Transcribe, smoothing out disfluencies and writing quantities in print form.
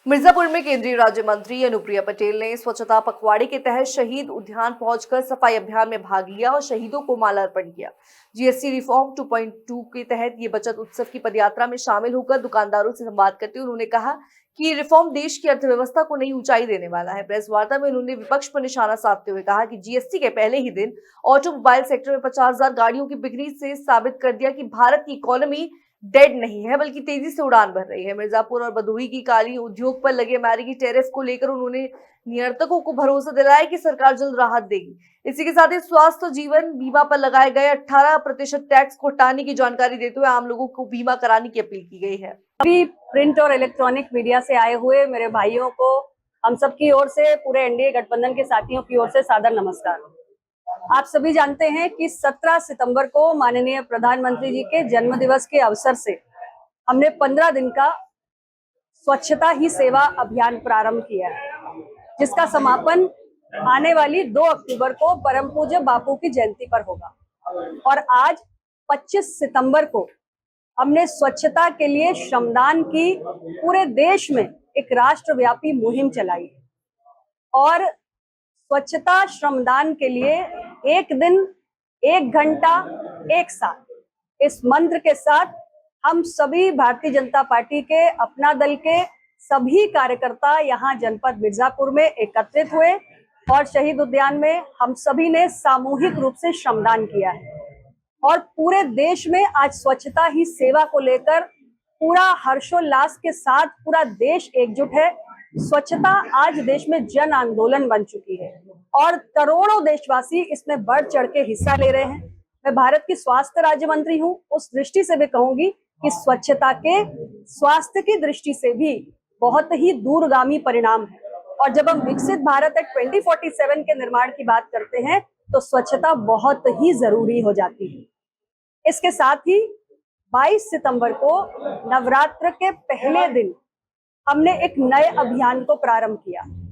मिर्जापुर में केंद्रीय राज्य मंत्री अनुप्रिया पटेल ने स्वच्छता पखवाड़े के तहत शहीद उद्यान पहुंचकर सफाई अभियान में भाग लिया और शहीदों को मालार्पण किया। जीएसटी रिफॉर्म 2.2 के तहत ये बचत उत्सव की पदयात्रा में शामिल होकर दुकानदारों से संवाद करते हुए उन्होंने कहा कि ये रिफॉर्म देश की अर्थव्यवस्था को नई ऊंचाई देने वाला है। प्रेस वार्ता में उन्होंने विपक्ष पर निशाना साधते हुए कहा कि जीएसटी के पहले ही दिन ऑटोमोबाइल सेक्टर में 50,000 गाड़ियों की बिक्री से साबित कर दिया कि भारत की इकोनॉमी डेड नहीं है बल्कि तेजी से उड़ान भर रही है। मिर्जापुर और भदोही की कालीन उद्योग पर लगे अमेरिकी टैरिफ को लेकर उन्होंने नियंत्रकों को भरोसा दिलाया कि सरकार जल्द राहत देगी। इसी के साथ ही स्वास्थ्य और जीवन बीमा पर लगाए गए 18% टैक्स को हटाने की जानकारी देते हुए आम लोगों को बीमा कराने की अपील की गई है। अभी प्रिंट और इलेक्ट्रॉनिक मीडिया से आए हुए मेरे भाइयों को हम सब की ओर से, पूरे एनडीए गठबंधन के साथियों की ओर से सादर नमस्कार। आप सभी जानते हैं कि 17 सितंबर को माननीय प्रधानमंत्री जी के जन्म दिवस के अवसर से हमने 15 दिन का स्वच्छता ही सेवा अभियान प्रारंभ किया है, जिसका समापन आने वाली 2 अक्टूबर को परम पूज्य बापू की जयंती पर होगा। और आज 25 सितंबर को हमने स्वच्छता के लिए श्रमदान की पूरे देश में एक राष्ट्रव्यापी मुहिम चलाई और स्वच्छता श्रमदान के लिए 1 दिन 1 घंटा 1 साल इस मंत्र के साथ हम सभी भारतीय जनता पार्टी के अपना दल के सभी कार्यकर्ता यहाँ जनपद मिर्जापुर में एकत्रित हुए और शहीद उद्यान में हम सभी ने सामूहिक रूप से श्रमदान किया है। और पूरे देश में आज स्वच्छता ही सेवा को लेकर पूरा हर्षोल्लास के साथ पूरा देश एकजुट है। स्वच्छता आज देश में जन आंदोलन बन चुकी है और करोड़ों देशवासी इसमें बढ़ चढ़ के हिस्सा ले रहे हैं। मैं भारत की स्वास्थ्य राज्य मंत्री हूँ, उस दृष्टि से भी कहूंगी कि स्वच्छता के स्वास्थ्य की दृष्टि से भी बहुत ही दूरगामी परिणाम है। और जब हम विकसित भारत 2047 के निर्माण की बात करते हैं तो स्वच्छता बहुत ही जरूरी हो जाती है। इसके साथ ही 22 सितंबर को नवरात्र के पहले दिन हमने एक नए अभियान को प्रारंभ किया।